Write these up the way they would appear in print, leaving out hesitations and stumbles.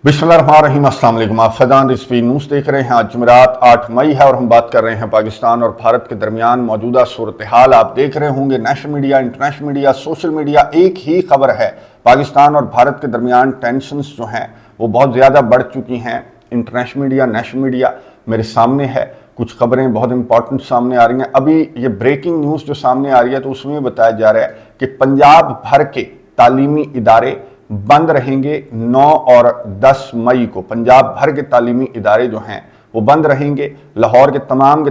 बिस्मिल्लाहिर्रहमानिर्रहीम, अस्सलाम वालेकुम। आप फैजान रिजवी न्यूज़ देख रहे हैं। आज जुमेरात 8 मई है और हम बात कर रहे हैं पाकिस्तान और भारत के दरमियान मौजूदा सूरत हाल। आप देख रहे होंगे national media, international media, social media, एक ही खबर है। पाकिस्तान और भारत के दरमियान टेंशन्स जो हैं वो बहुत ज़्यादा बढ़ चुकी हैं। इंटरनेशनल मीडिया, नेशनल मीडिया मेरे सामने है, कुछ खबरें बहुत इंपॉर्टेंट सामने आ रही हैं। अभी ये ब्रेकिंग न्यूज़ जो सामने आ रही है तो उसमें बताया जा रहा है कि पंजाब भर के तालीमी इदारे बंद रहेंगे 9 और 10 मई को। पंजाब भर के तालीमी इदारे जो हैं वो बंद रहेंगे। लाहौर के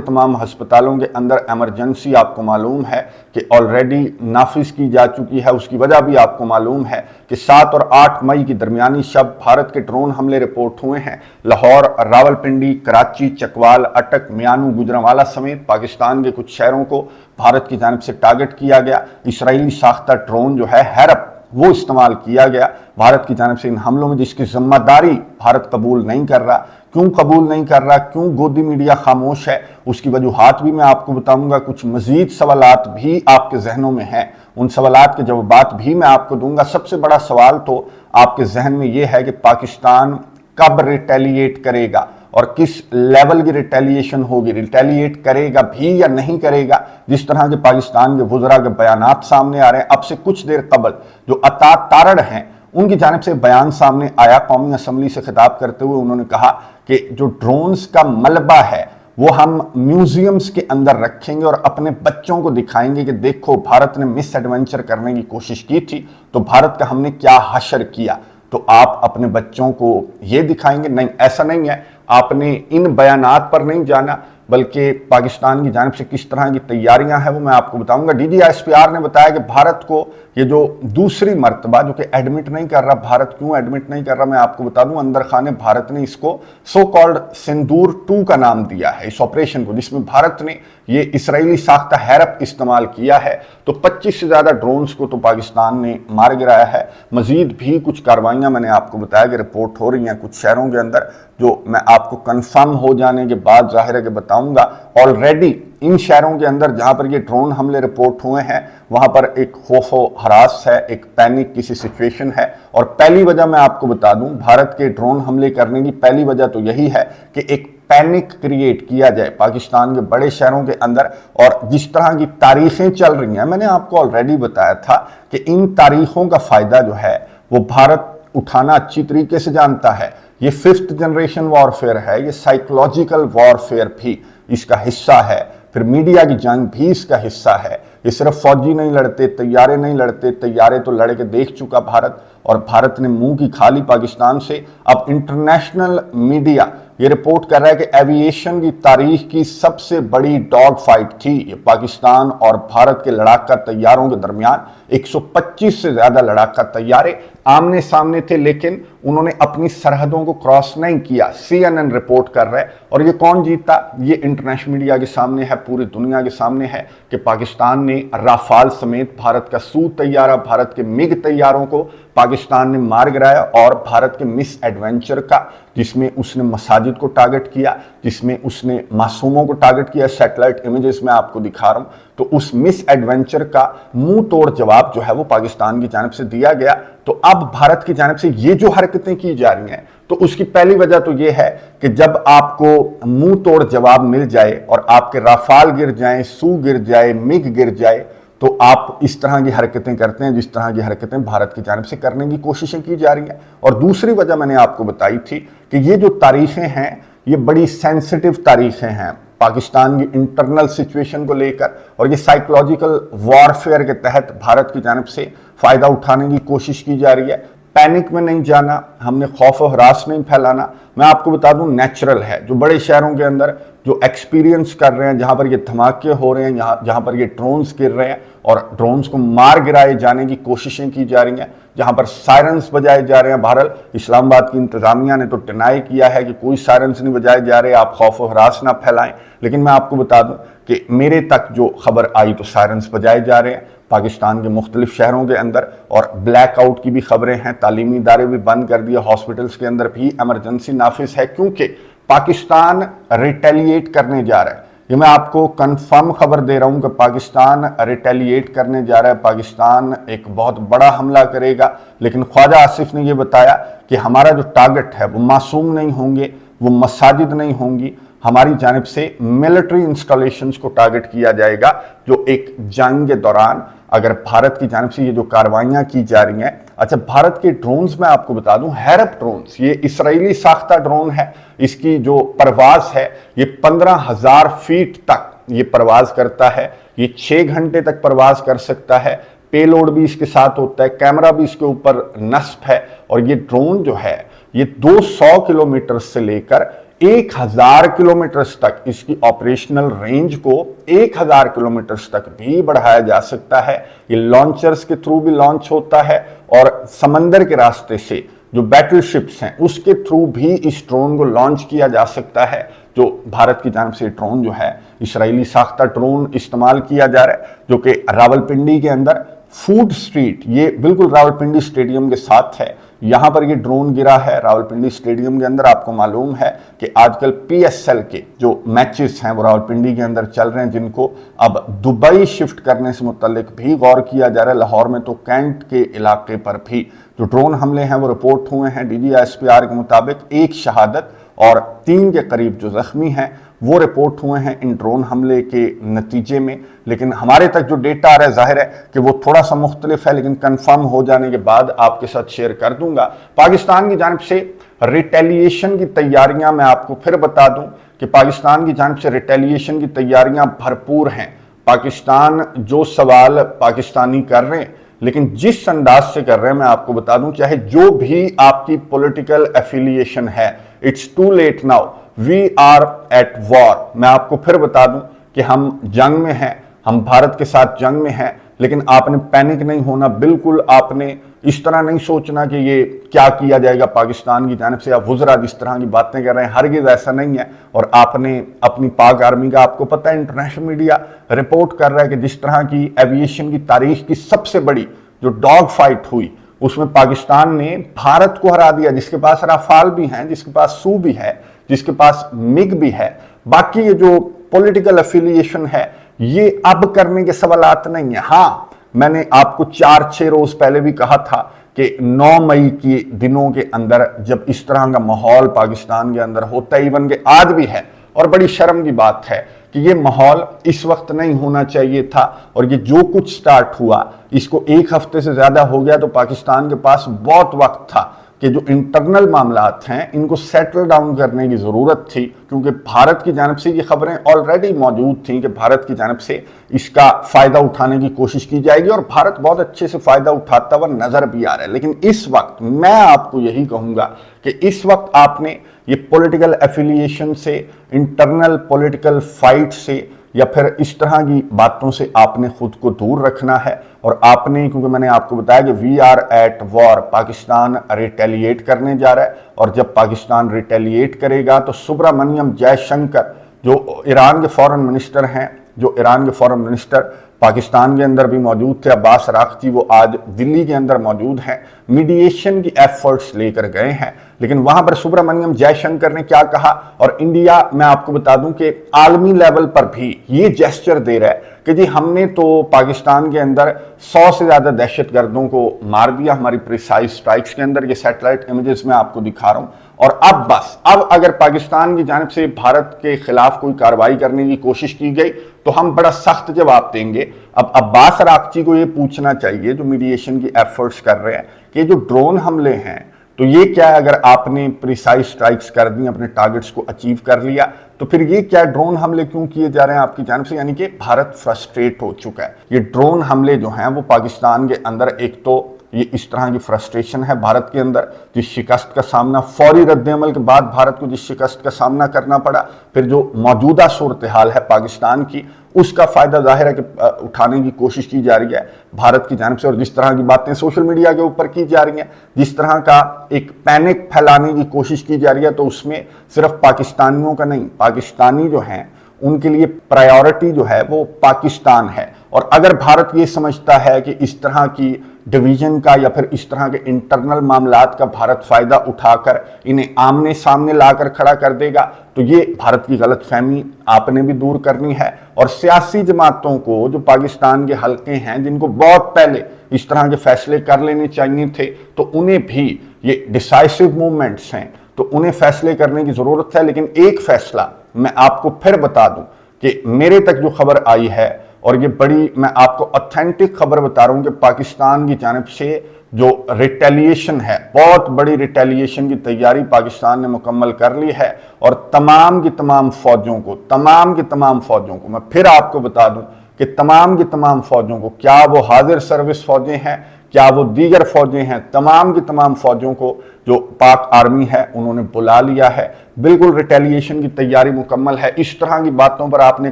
तमाम हस्पतालों के अंदर एमरजेंसी आपको मालूम है कि ऑलरेडी नाफिज की जा चुकी है। उसकी वजह भी आपको मालूम है कि 7 और 8 मई की दरमियानी शब भारत के ड्रोन हमले रिपोर्ट हुए हैं। लाहौर, रावलपिंडी, कराची, चकवाल, अटक, मियानू, गुजरांवाला समेत पाकिस्तान के कुछ शहरों को भारत की जानिब से टारगेट किया गया। इसराइली साख्ता ड्रोन जो है हैरप वो इस्तेमाल किया गया भारत की जानिब से इन हमलों में, जिसकी जिम्मेदारी भारत कबूल नहीं कर रहा। क्यों कबूल नहीं कर रहा, क्यों गोदी मीडिया खामोश है, उसकी वजूहात भी मैं आपको बताऊंगा। कुछ मजीद सवालात भी आपके जहनों में हैं, उन सवालात के जवाबात भी मैं आपको दूंगा। सबसे बड़ा सवाल तो आपके जहन में ये है कि पाकिस्तान कब रिटेलिएट करेगा और किस लेवल की रिटेलिएशन होगी, रिटेलिएट करेगा भी या नहीं करेगा। जिस तरह के पाकिस्तान के वुज़रा के बयानात सामने आ रहे हैं, अब से कुछ देर कबल जो अता तारड़ हैं उनकी जानिब से बयान सामने आया। कौमी असम्बली से खिताब करते हुए उन्होंने कहा कि जो ड्रोन्स का मलबा है वो हम म्यूजियम्स के अंदर रखेंगे और अपने बच्चों को दिखाएंगे कि देखो भारत ने मिस एडवेंचर करने की कोशिश की थी तो भारत का हमने क्या हशर किया। तो आप अपने बच्चों को ये दिखाएंगे? नहीं, ऐसा नहीं है। आपने इन बयानात पर नहीं जाना, बल्कि पाकिस्तान की जानिब से किस तरह की तैयारियां हैं वो मैं आपको बताऊंगा। DGISPR ने बताया कि भारत को ये जो दूसरी मर्तबा जो कि एडमिट नहीं कर रहा, भारत क्यों एडमिट नहीं कर रहा मैं आपको बता दूं। अंदर खाने भारत ने इसको सो कॉल्ड सिंदूर 2 का नाम दिया है इस ऑपरेशन को, जिसमें भारत ने ये इसराइली साख्ता हैरप इस्तेमाल किया है। तो 25 से ज़्यादा ड्रोन्स को तो पाकिस्तान ने मार गिराया है। मजीद भी कुछ कार्रवाइयाँ मैंने आपको बताया कि रिपोर्ट हो रही हैं कुछ शहरों के अंदर, जो मैं आपको कंफर्म हो जाने के बाद जाहिर है कि बताऊंगा। ऑलरेडी इन शहरों के अंदर जहां पर ये ड्रोन हमले रिपोर्ट हुए हैं वहां पर एक खौफो हरास है, एक पैनिक किसी सिचुएशन है। और पहली वजह मैं आपको बता दूं, भारत के ड्रोन हमले करने की पहली वजह तो यही है कि एक पैनिक क्रिएट किया जाए पाकिस्तान के बड़े शहरों के अंदर। और जिस तरह की तारीखें चल रही हैं, मैंने आपको ऑलरेडी बताया था कि इन तारीखों का फायदा जो है वो भारत उठाना अच्छी तरीके से जानता है। ये 5th जनरेशन वॉरफेयर है, ये साइकोलॉजिकल वॉरफेयर भी इसका हिस्सा है, फिर मीडिया की जंग भी इसका हिस्सा है। ये सिर्फ फौजी नहीं लड़ते, तैयारे नहीं लड़ते, तैयारे तो लड़ के देख चुका भारत, और भारत ने मुंह की खा ली पाकिस्तान से। अब इंटरनेशनल मीडिया ये रिपोर्ट कर रहा है कि एविएशन की तारीख की सबसे बड़ी डॉग फाइट थी ये पाकिस्तान और भारत के लड़ाका तैयारों के दरमियान। 125 से ज्यादा लड़ाका तैयारे आमने सामने थे, लेकिन उन्होंने अपनी सरहदों को क्रॉस नहीं किया। CNN रिपोर्ट कर रहा है। और ये कौन जीता? ये इंटरनेशनल मीडिया के सामने है, पूरी दुनिया के सामने है कि पाकिस्तान ने राफाल समेत भारत का सू तैयारा, भारत के मिग तैयारों को पाकिस्तान ने मार गिराया। और भारत के मिस एडवेंचर का, जिसमें उसने मसाजिद को टारगेट किया, जिसमें उसने मासूमों को टारगेट किया, सैटेलाइट इमेजेस में आपको दिखा रहा हूं, तो उस मिस एडवेंचर का मुंह तोड़ जवाब जो है वो पाकिस्तान की जानिब से दिया गया। तो अब भारत की जानिब से ये जो हरकतें की जा रही हैं, तो उसकी पहली वजह तो ये है कि जब आपको मुंह तोड़ जवाब मिल जाए और आपके राफाल गिर जाएं, सू गिर जाए, मिग गिर जाए, तो आप इस तरह की हरकतें करते हैं जिस तरह की हरकतें भारत की जानिब से करने की कोशिशें की जा रही हैं। और दूसरी वजह मैंने आपको बताई थी कि ये जो तारीखें हैं ये बड़ी सेंसिटिव तारीखें हैं पाकिस्तान की इंटरनल सिचुएशन को लेकर, और ये साइकोलॉजिकल वॉरफेयर के तहत भारत की जानिब से फ़ायदा उठाने की कोशिश की जा रही है। पैनिक में नहीं जाना, हमने खौफ और हरास नहीं फैलाना। मैं आपको बता दूं नेचुरल है, जो बड़े शहरों के अंदर जो एक्सपीरियंस कर रहे हैं, जहां पर ये धमाके हो रहे हैं, जहां पर ये ड्रोन्स गिर रहे हैं और ड्रोन्स को मार गिराए जाने की कोशिशें की जा रही हैं, जहां पर सायरन्स बजाए जा रहे हैं। बहरहाल इस्लामाबाद की इंतजामिया ने तो डिनाई किया है कि कोई सायरन्स नहीं बजाए जा रहे, आप खौफ और हरास ना फैलाएं। लेकिन मैं आपको बता दूं कि मेरे तक जो खबर आई तो सायरन्स बजाए जा रहे हैं पाकिस्तान के मुख्तलिफ शहरों के अंदर, और ब्लैक आउट की भी खबरें हैं। तालीमी इदारे भी बंद कर दिए, हॉस्पिटल्स के अंदर भी एमरजेंसी नाफिज है, क्योंकि पाकिस्तान रिटेलिएट करने जा रहा है। ये मैं आपको कंफर्म खबर दे रहा हूं कि पाकिस्तान रिटेलिएट करने जा रहा है, पाकिस्तान एक बहुत बड़ा हमला करेगा। लेकिन ख्वाजा आसिफ ने यह बताया कि हमारा जो टारगेट है वो मासूम नहीं होंगे, वो मसाजिद नहीं होंगी, हमारी जानिब से मिलिट्री इंस्टॉलेशंस को टारगेट किया जाएगा, जो एक जंग के दौरान अगर भारत की जानिब से ये जो कार्रवाइयां की जा रही हैं। अच्छा, भारत के ड्रोन्स मैं आपको बता दूं, हैरप ड्रोन्स, ये इसराइली साख्ता ड्रोन है। इसकी जो परवाज है ये 15,000 फीट तक ये परवाज करता है। ये 6 घंटे तक परवाज कर सकता है। पेलोड भी इसके साथ होता है, कैमरा भी इसके ऊपर नस्ब है। और ये ड्रोन जो है ये 200 किलोमीटर से लेकर 1000 किलोमीटर तक इसकी ऑपरेशनल रेंज को 1000 किलोमीटर तक भी बढ़ाया जा सकता है। ये लॉन्चर्स के थ्रू भी लॉन्च होता है और समंदर के रास्ते से जो बैटलशिप्स हैं उसके थ्रू भी इस ड्रोन को लॉन्च किया जा सकता है। जो भारत की जानिब से ड्रोन जो है इसराइली साख्ता ड्रोन इस्तेमाल किया जा रहा है, जो कि रावलपिंडी के अंदर फूड स्ट्रीट, ये बिल्कुल रावलपिंडी स्टेडियम के साथ है, यहां पर ये ड्रोन गिरा है रावलपिंडी स्टेडियम के अंदर। आपको मालूम है कि आजकल PSL के जो मैचेस हैं वो रावलपिंडी के अंदर चल रहे हैं, जिनको अब दुबई शिफ्ट करने से मुतल्लिक भी गौर किया जा रहा है। लाहौर में तो कैंट के इलाके पर भी जो ड्रोन हमले हैं वो रिपोर्ट हुए हैं। DGSPR के मुताबिक 1 शहादत और 3 के करीब जो जख्मी हैं वो रिपोर्ट हुए हैं इन ड्रोन हमले के नतीजे में। लेकिन हमारे तक जो डेटा आ रहा है, जाहिर है कि वो थोड़ा सा मुख्तलिफ है, लेकिन कंफर्म हो जाने के बाद आपके साथ शेयर कर दूंगा। पाकिस्तान की जानिब से रिटेलिएशन की तैयारियां मैं आपको फिर बता दूं कि पाकिस्तान की जानिब से रिटेलिएशन की तैयारियां भरपूर हैं। पाकिस्तान जो सवाल पाकिस्तानी कर रहे हैं, लेकिन जिस अंदाज से कर रहे हैं मैं आपको बता दूं, चाहे जो भी आपकी पॉलिटिकल एफिलिएशन है, it's too late now, we are at war. मैं आपको फिर बता दूं कि हम जंग में हैं, हम भारत के साथ जंग में हैं। लेकिन आपने पैनिक नहीं होना, बिल्कुल आपने इस तरह नहीं सोचना कि ये क्या किया जाएगा पाकिस्तान की जानिब से, या वुज़रा जिस तरह की बातें कर रहे हैं, हरगिज़ ऐसा नहीं है। और आपने अपनी पाक आर्मी का, आपको पता है इंटरनेशनल मीडिया रिपोर्ट कर रहा है कि जिस तरह की एविएशन की तारीख की सबसे बड़ी जो डॉग फाइट हुई उसमें पाकिस्तान ने भारत को हरा दिया, जिसके पास राफाल भी हैं, जिसके पास सू भी है, जिसके पास मिग भी है। बाकी ये जो पॉलिटिकल एफिलिएशन है ये अब करने के सवालात नहीं है। हाँ, मैंने आपको 4-6 रोज पहले भी कहा था कि 9 मई के दिनों के अंदर जब इस तरह का माहौल पाकिस्तान के अंदर होता है, इवन के आज भी है, और बड़ी शर्म की बात है कि ये माहौल इस वक्त नहीं होना चाहिए था। और ये जो कुछ स्टार्ट हुआ इसको 1 हफ्ते से ज्यादा हो गया, तो पाकिस्तान के पास बहुत वक्त था कि जो इंटरनल मामलात हैं इनको सेटल डाउन करने की ज़रूरत थी, क्योंकि भारत की जानिब से ये खबरें ऑलरेडी मौजूद थीं कि भारत की जानिब से इसका फ़ायदा उठाने की कोशिश की जाएगी, और भारत बहुत अच्छे से फ़ायदा उठाता हुआ नज़र भी आ रहा है। लेकिन इस वक्त मैं आपको यही कहूँगा कि इस वक्त आपने ये पॉलिटिकल एफिलिएशन से, इंटरनल पॉलिटिकल फाइट से, या फिर इस तरह की बातों से आपने खुद को दूर रखना है। और आपने, क्योंकि मैंने आपको बताया कि we are at war, Pakistan retaliate करने जा रहा है। और जब पाकिस्तान रिटेलिएट करेगा तो सुब्रमण्यम जयशंकर जो ईरान के फॉरेन मिनिस्टर हैं, जो ईरान के फॉरेन मिनिस्टर पाकिस्तान के अंदर भी मौजूद थे, अब्बास अराक्ची, वो आज दिल्ली के अंदर मौजूद हैं, मीडिएशन की एफर्ट्स लेकर गए हैं। लेकिन वहां पर सुब्रमण्यम जयशंकर ने क्या कहा, और इंडिया, मैं आपको बता दूं कि आलमी लेवल पर भी ये जेस्चर दे रहा है कि जी हमने तो पाकिस्तान के अंदर 100 से ज्यादा दहशतगर्दों को मार दिया हमारी प्रिसाइज स्ट्राइक्स के अंदर। ये सैटेलाइट इमेजेस मैं आपको दिखा रहा हूं। और अब बस, अब अगर पाकिस्तान की जानिब से भारत के खिलाफ कोई कार्रवाई करने की कोशिश की गई तो हम बड़ा सख्त जवाब देंगे। अब अब्बास अराक्ची को ये पूछना चाहिए, जो मीडिएशन की एफर्ट्स कर रहे हैं, कि जो ड्रोन हमले हैं तो ये क्या है, अगर आपने प्रिसाइज स्ट्राइक्स कर दी, अपने टारगेट्स को अचीव कर लिया, तो फिर ये क्या ड्रोन हमले क्यों किए जा रहे हैं आपकी जानिब से? यानी कि भारत फ्रस्ट्रेट हो चुका है। ये ड्रोन हमले जो हैं वो पाकिस्तान के अंदर, एक तो ये इस तरह की फ्रस्ट्रेशन है भारत के अंदर, जिस शिकस्त का सामना फौरी रद्द-ए-अमल के बाद भारत को जिस शिकस्त का सामना करना पड़ा, फिर जो मौजूदा सूरत हाल है पाकिस्तान की, उसका फायदा जाहिर है कि उठाने की कोशिश की जा रही है भारत की जानिब से। और जिस तरह की बातें सोशल मीडिया के ऊपर की जा रही हैं, जिस तरह का एक पैनिक फैलाने की कोशिश की जा रही है, तो उसमें सिर्फ पाकिस्तानियों का नहीं, पाकिस्तानी जो हैं उनके लिए प्रायोरिटी जो है वो पाकिस्तान है। और अगर भारत ये समझता है कि इस तरह की डिवीजन का या फिर इस तरह के इंटरनल मामलात का भारत फायदा उठाकर इन्हें आमने सामने लाकर खड़ा कर देगा, तो ये भारत की गलतफहमी आपने भी दूर करनी है। और सियासी जमातों को, जो पाकिस्तान के हलके हैं जिनको बहुत पहले इस तरह के फैसले कर लेने चाहिए थे, तो उन्हें भी, ये डिसाइसिव मूवमेंट्स हैं तो उन्हें फैसले करने की जरूरत है। लेकिन एक फैसला मैं आपको फिर बता दूं कि मेरे तक जो खबर आई है, और ये बड़ी, मैं आपको ऑथेंटिक खबर बता रहा हूं कि पाकिस्तान की जानिब से जो रिटेलिएशन है, बहुत बड़ी रिटेलिएशन की तैयारी पाकिस्तान ने मुकम्मल कर ली है। और तमाम की तमाम फौजों को मैं फिर आपको बता दूं कि तमाम की तमाम फौजों को, क्या वो हाजिर सर्विस फौजें हैं, क्या वो दीगर फौजें हैं, तमाम की तमाम फौजों को जो पाक आर्मी है उन्होंने बुला लिया है। बिल्कुल रिटेलिएशन की तैयारी मुकम्मल है। इस तरह की बातों पर आपने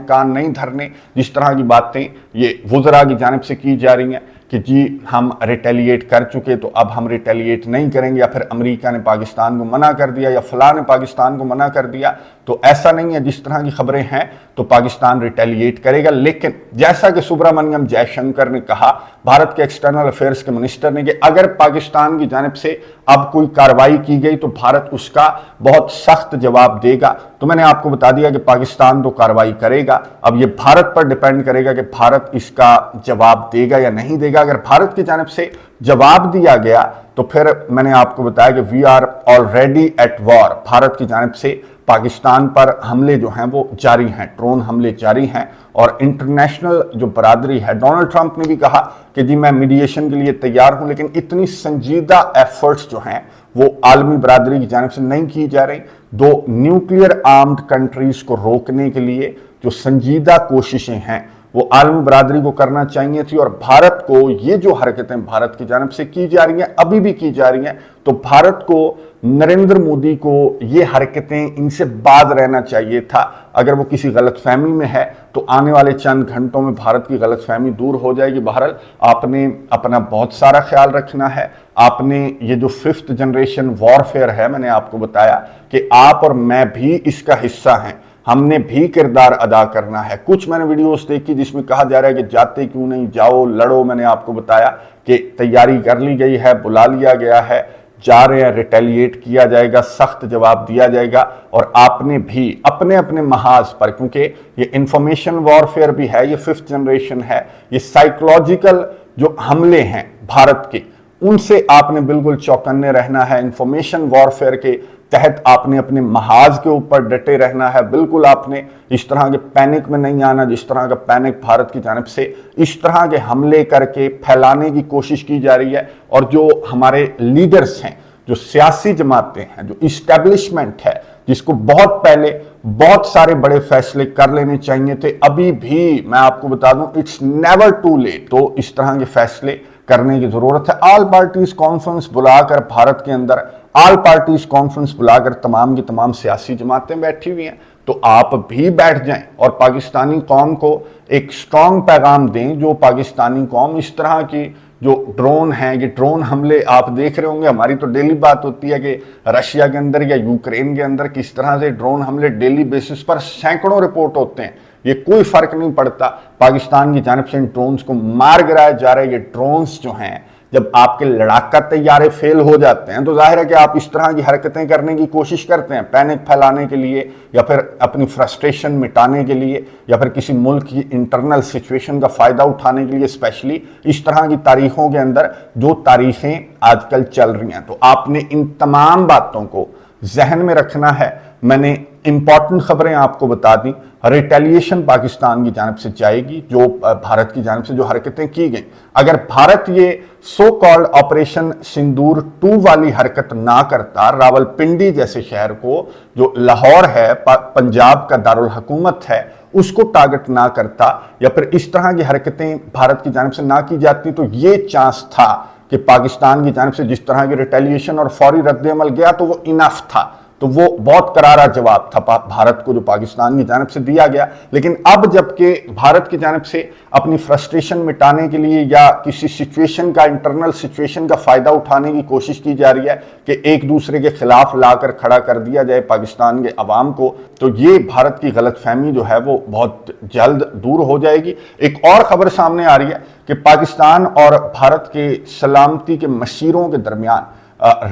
कान नहीं धरने, जिस तरह की बातें ये वुज़रा की जानिब से की जा रही हैं कि जी हम रिटेलिएट कर चुके तो अब हम रिटेलिएट नहीं करेंगे, या फिर अमेरिका ने पाकिस्तान को मना कर दिया या फलां ने पाकिस्तान को मना कर दिया। तो ऐसा नहीं है, जिस तरह की खबरें हैं तो पाकिस्तान रिटेलिएट करेगा। लेकिन जैसा कि सुब्रमण्यम जयशंकर ने कहा, भारत के एक्सटर्नल अफेयर्स के मिनिस्टर ने, कि अगर पाकिस्तान की जानिब से अब कोई कार्रवाई की गई तो भारत उसका बहुत सख्त जवाब देगा। तो मैंने आपको बता दिया कि पाकिस्तान तो कार्रवाई करेगा। अब ये भारत पर डिपेंड करेगा कि भारत इसका जवाब देगा या नहीं देगा। अगर भारत की जानिब से जवाब दिया गया तो फिर मैंने आपको बताया कि we are already at war. Bharat की जानिब से पाकिस्तान पर हमले जो हैं वो जारी हैं, ड्रोन हमले जारी हैं। और इंटरनेशनल जो बरादरी है, डोनाल्ड ट्रंप ने भी कहा कि जी मैं मीडिएशन के लिए तैयार हूं, लेकिन इतनी संजीदा एफर्ट्स जो हैं वो आलमी बरादरी की जानिब से नहीं की जा रही। दो न्यूक्लियर आर्म्ड कंट्रीज को रोकने के लिए जो संजीदा कोशिशें हैं वो आलमी बरादरी को करना चाहिए थी। और भारत को ये जो हरकतें भारत की जानिब से की जा रही हैं, अभी भी की जा रही हैं, तो भारत को, नरेंद्र मोदी को ये हरकतें, इनसे बाज रहना चाहिए था। अगर वो किसी गलतफहमी में है तो आने वाले चंद घंटों में भारत की गलतफहमी दूर हो जाएगी। बहरहाल आपने अपना बहुत सारा ख्याल रखना है। आपने ये जो 5th जनरेशन वॉरफेयर है, मैंने आपको बताया कि आप और मैं भी इसका हिस्सा हैं, हमने भी किरदार अदा करना है। कुछ मैंने वीडियोस देखी जिसमें कहा जा रहा है कि जाते क्यों नहीं, जाओ लड़ो। मैंने आपको बताया कि तैयारी कर ली गई है, बुला लिया गया है, जा रहे हैं, रिटेलिएट किया जाएगा, सख्त जवाब दिया जाएगा। और आपने भी अपने अपने महाज पर, क्योंकि ये इंफॉर्मेशन वॉरफेयर भी है, ये 5th जनरेशन है, ये साइकोलॉजिकल जो हमले हैं भारत के, उनसे आपने बिल्कुल चौकन्ने रहना है। इंफॉर्मेशन वॉरफेयर के तहत आपने अपने महाज के ऊपर डटे रहना है। बिल्कुल आपने इस तरह के पैनिक में नहीं आना, जिस तरह का पैनिक भारत की जानिब से इस तरह के हमले करके फैलाने की कोशिश की जा रही है। और जो हमारे लीडर्स हैं, जो सियासी जमातें हैं, जो इस्टेब्लिशमेंट है, जिसको बहुत पहले बहुत सारे बड़े फैसले कर लेने चाहिए थे, अभी भी मैं आपको बता दूं इट्स नेवर टू लेट, तो इस तरह के फैसले करने की जरूरत है। ऑल पार्टीज कॉन्फ्रेंस बुलाकर, भारत के अंदर ऑल पार्टीज कॉन्फ्रेंस बुलाकर तमाम की तमाम सियासी जमातें बैठी हुई हैं, तो आप भी बैठ जाएं और पाकिस्तानी कौम को एक स्ट्रॉन्ग पैगाम दें। जो पाकिस्तानी कौम इस तरह की जो ड्रोन हैं, ये ड्रोन हमले आप देख रहे होंगे, हमारी तो डेली बात होती है कि रशिया के अंदर या यूक्रेन के अंदर किस तरह से ड्रोन हमले डेली बेसिस पर सैकड़ों रिपोर्ट होते हैं। ये कोई फर्क नहीं पड़ता, पाकिस्तान की जानिब से इन ड्रोन्स को मार गिराया जा रहा है। ये ड्रोन्स जो हैं, जब आपके लड़ाका तैयारे फेल हो जाते हैं तो जाहिर है कि आप इस तरह की हरकतें करने की कोशिश करते हैं, पैनिक फैलाने के लिए, या फिर अपनी फ्रस्ट्रेशन मिटाने के लिए, या फिर किसी मुल्क की इंटरनल सिचुएशन का फ़ायदा उठाने के लिए। स्पेशली इस तरह की तारीखों के अंदर जो तारीखें आजकल चल रही हैं, तो आपने इन तमाम बातों को जहन में रखना है। मैंने इंपॉर्टेंट खबरें आपको बता दी। रिटेलिएशन पाकिस्तान की जानिब से जाएगी, जो भारत की जानिब से जो हरकतें की गई। अगर भारत ये सो कॉल्ड ऑपरेशन सिंदूर 2 वाली हरकत ना करता, रावलपिंडी जैसे शहर को, जो लाहौर है, पंजाब का दारुल हुकूमत है, उसको टारगेट ना करता, या फिर इस तरह की हरकतें भारत की जानिब से ना की जाती, तो ये चांस था कि पाकिस्तान की जानिब से जिस तरह की रिटेलिएशन और फौरी रद्द अमल गया तो वो इनफ था। تو وہ بہت کرارا جواب تھا بھارت کو جو پاکستان کی جانب سے دیا گیا. لیکن اب جب کہ بھارت کی جانب سے اپنی فرسٹریشن مٹانے کے لیے یا کسی سچویشن کا انٹرنل سچویشن کا فائدہ اٹھانے کی کوشش کی جا رہی ہے کہ ایک دوسرے کے خلاف لا کر کھڑا کر دیا جائے پاکستان کے عوام کو، تو یہ بھارت کی غلط فہمی جو ہے وہ بہت جلد دور ہو جائے گی. ایک اور خبر سامنے آ رہی ہے کہ پاکستان اور بھارت کے سلامتی کے مشیروں کے درمیان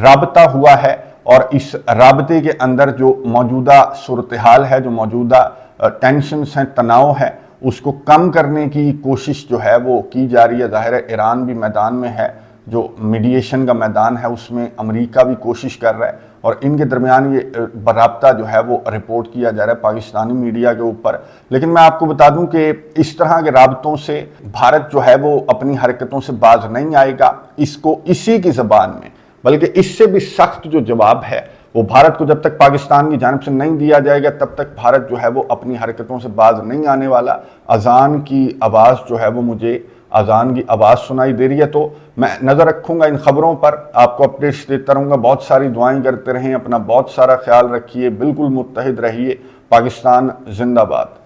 رابطہ ہوا ہے، اور اس رابطے کے اندر جو موجودہ صورتحال ہے، جو موجودہ ٹینشنز ہیں، تناؤ ہے، اس کو کم کرنے کی کوشش جو ہے وہ کی جا رہی ہے. ظاہر ہے ایران بھی میدان میں ہے، جو میڈیشن کا میدان ہے اس میں امریکہ بھی کوشش کر رہا ہے، اور ان کے درمیان یہ رابطہ جو ہے وہ رپورٹ کیا جا رہا ہے پاکستانی میڈیا کے اوپر. لیکن میں آپ کو بتا دوں کہ اس طرح کے رابطوں سے بھارت جو ہے وہ اپنی حرکتوں سے باز نہیں آئے گا. اس کو اسی کی زبان میں بلکہ اس سے بھی سخت جو جواب ہے وہ بھارت کو جب تک پاکستان کی جانب سے نہیں دیا جائے گا تب تک بھارت جو ہے وہ اپنی حرکتوں سے باز نہیں آنے والا. اذان کی آواز جو ہے وہ مجھے اذان کی آواز سنائی دے رہی ہے، تو میں نظر رکھوں گا ان خبروں پر، آپ کو اپڈیٹس دیتا رہوں گا. بہت ساری دعائیں کرتے رہیں، اپنا بہت سارا خیال رکھیے، بالکل متحد رہیے. پاکستان زندہ باد.